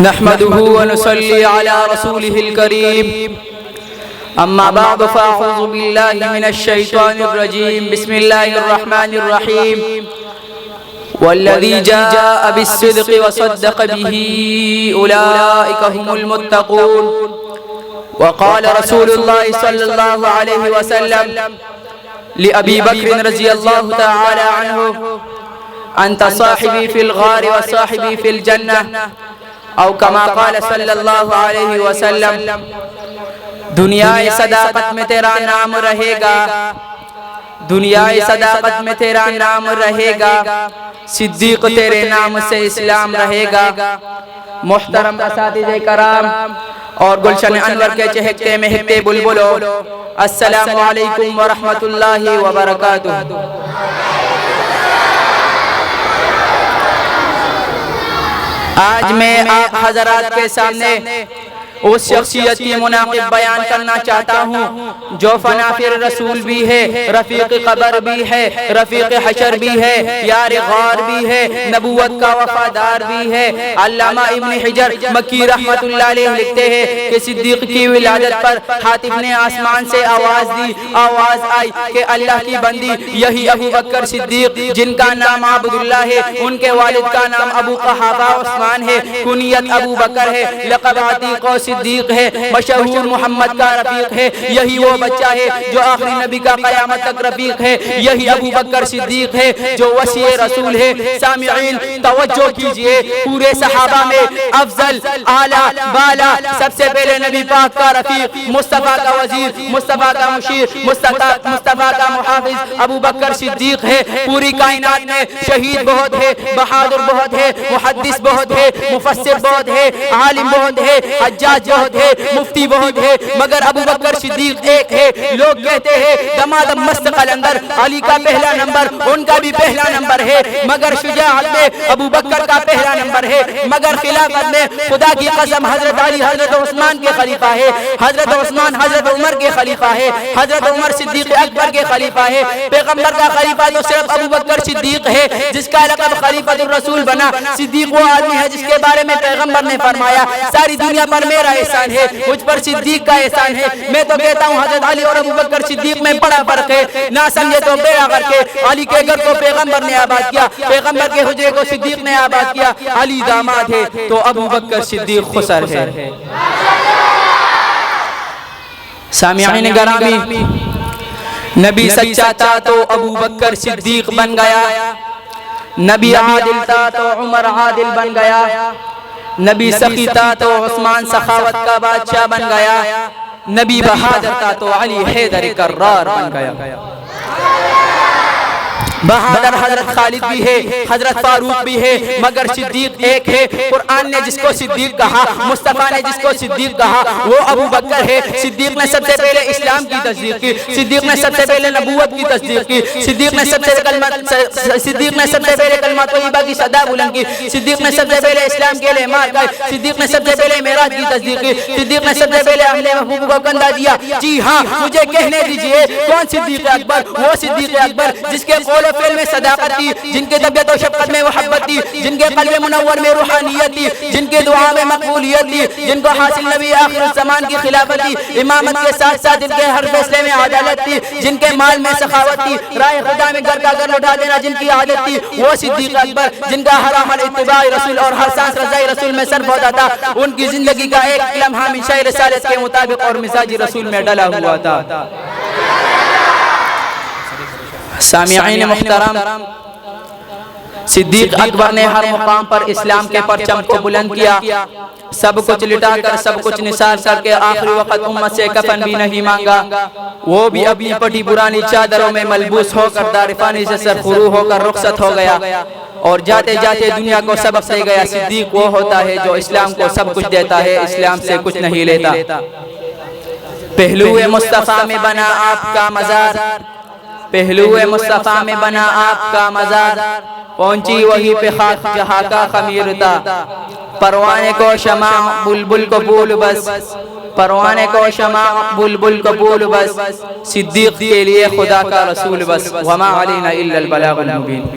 نحمده ونصلي على رسوله الكريم أما بعد فأعوذ بالله من الشيطان الرجيم بسم الله الرحمن الرحيم والذي جاء بالصدق وصدق به أولئك هم المتقون وقال رسول الله صلى الله عليه وسلم لأبي بكر رضي الله تعالى عنه أنت صاحبي في الغار وصاحبي في الجنة او کما قال صلی اللہ علیہ وسلم دنیا صداقت میں تیرا نام رہے گا، دنیا صداقت میں تیرا نام رہے گا، صدیق تیرے نام سے اسلام رہے گا۔ محترم اساتذہ کرام اور گلشن انور کے چہکتے مہکتے بلبلو، السلام علیکم ورحمۃ اللہ وبرکاتہ۔ آج میں آپ حضرات کے سامنے اس شخصیت کی مناقب بیان کرنا چاہتا ہوں جو فنافر رسول بھی ہے، رفیق قبر بھی ہے، رفیق حشر بھی ہے، یار غار بھی ہے، نبوت کا وفادار بھی ہے۔ علامہ ابن حجر مکی رحمت اللہ علیہ لکھتے ہیں کہ صدیق کی ولادت پر حاتب نے آسمان سے آواز دی، آواز آئی کہ اللہ کی بندی یہی ابو بکر صدیق جن کا نام عبداللہ ہے، ان کے والد کا نام ابو قحافہ عثمان ہے، کنیت ابو بکر ہے، لقب عتیق و صدیق ہے، مشہور محمد کا رفیق ہے، یہی وہ بچہ ہے جو آخری نبی کا قیامت تک رفیق ہے، یہی ابو بکر صدیق ہے جو وصی رسول ہے۔ سامعین توجہ کیجئے، پورے صحابہ میں افضل اعلیٰ بالا سب سے پہلے نبی پاک کا رفیق، مصطفیٰ کا وزیر، مصطفیٰ کا مشیر، مصطفیٰ کا محافظ ابو بکر صدیق ہے۔ پوری کائنات میں شہید بہت ہے، بہادر بہت ہے، محدث بہت ہے، مفسر بہت ہے، عالم بہت ہے، حجاج بہت ہے، مفتی بہت ہے، مگر ابو بکر صدیق ایک ہے۔ لوگ کہتے ہیں دمادم مست قلندر علی کا پہلا نمبر، ان کا بھی پہلا نمبر ہے، مگر شجاعت میں ابو بکر کا پہلا نمبر ہے، مگر خلافت میں خدا کی قسم حضرت علی حضرت عثمان کے خلیفہ ہے، حضرت عثمان حضرت عمر کے خلیفہ ہے، حضرت عمر صدیق اکبر کے خلیفہ ہے۔ پیغمبر کا خلیفہ تو صرف ابو بکر صدیق ہے جس کا لقب خلیفۃ الرسول بنا۔ صدیق وہ آدمی ہے جس کے بارے میں پیغمبر نے فرمایا ساری دنیا پر میرا احسان ہے، مجھ پر صدیق کا احسان ہے۔ میں تو کہتا ہوں حضرت علی اور ابو بکر صدیق میں بڑا فرق ہے، نہ سمجھے تو بیڑا کر کے علی کے گھر کو پیغمبر نے آباد کیا، پیغمبر کے حجرے کو صدیق نے آباد کیا۔ علی داماد ہے تو ابو بکر صدیق خسر ہے۔ سامعین گرامی، نبی سچا تھا تو ابو بکر صدیق بن گیا، نبی عادل تھا تو عمر عادل بن گیا، نبی سخی تھا تو عثمان سخاوت کا بادشاہ بن گیا، نبی بہادر تھا تو علی حیدر کرار بن گیا۔ بہادر حضرت خالد بھی ہے، حضرت فاروق بھی ہے، مگر صدیق ایک ہے۔ قرآن نے جس کو صدیق کہا، مصطفیٰ نے جس کو صدیق کہا، وہ ابو بکر ہے۔ صدیق نے سب سے پہلے اسلام کی تصدیق کی، صدیق نے سب سے پہلے نبوت کی تصدیق کی، صدیق نے سب سے پہلے کلمہ طیبہ کی صدا بلند کی، صدیق نے سب سے پہلے اسلام کے اعمال کا، صدیق نے سب سے پہلے معراج کی تصدیق کی، صدیق نے سب سے پہلے اہل محبوب کو کندھا دیا۔ جی ہاں، مجھے کہنے دیجئے کون صدیق اکبر؟ وہ صدیق اکبر جس کے قول و فعل میں صداقت تھی، جن کے طبیعت و شفقت میں محبت تھی، جن کے قلب منور میں روحانیت تھی، جن کے دعا میں مقبولیت تھی، جن کو حاصل نبی آخر الزمان کی خلافت تھی، امامت کے ساتھ ساتھ جن کے ہر فیصلے میں عدالت تھی، جن کے مال میں سخاوت تھی، رائے خدا میں گھر کا گھر لوٹا دینا جن کی عادت تھی، وہ صدیق اکبر جن کا ہر عمل اتباع رسول اور ہر سانس رضاء رسول میں صرف ہوتا تھا۔ ان کی زندگی کا ایک لمحہ منشاء رسالت کے مطابق اور مزاج رسول میں ڈلا ہوا تھا۔ سامعین محترم، صدیق اکبر نے ہر مقام پر اسلام کے پرچم کو بلند کیا، سب کچھ لٹا کر سب کچھ نثار کر کے آخری وقت امت سے کفن بھی نہیں مانگا، وہ بھی اپنی پٹی پرانی چادروں میں ملبوس ہو کر دارفانی سے سرخرو ہو کر رخصت ہو گیا اور جاتے جاتے دنیا کو سبق دے گیا۔ صدیق وہ ہوتا ہے جو اسلام کو سب کچھ دیتا ہے، اسلام سے کچھ نہیں لیتا۔ پہلو مصطفیٰ میں بنا آپ کا مزار، پہلو مصطفیٰ میں بنا آپ کا مزار، پہنچی وہی پہ خاک جہاں کا خمیر تھا۔ پروانے کو شمع بلبل کو بول بس، پروانے کو شمع بلبل کو بول بس، صدیق کے لیے خدا کا رسول بس، وما علینا الا البلاغ المبین۔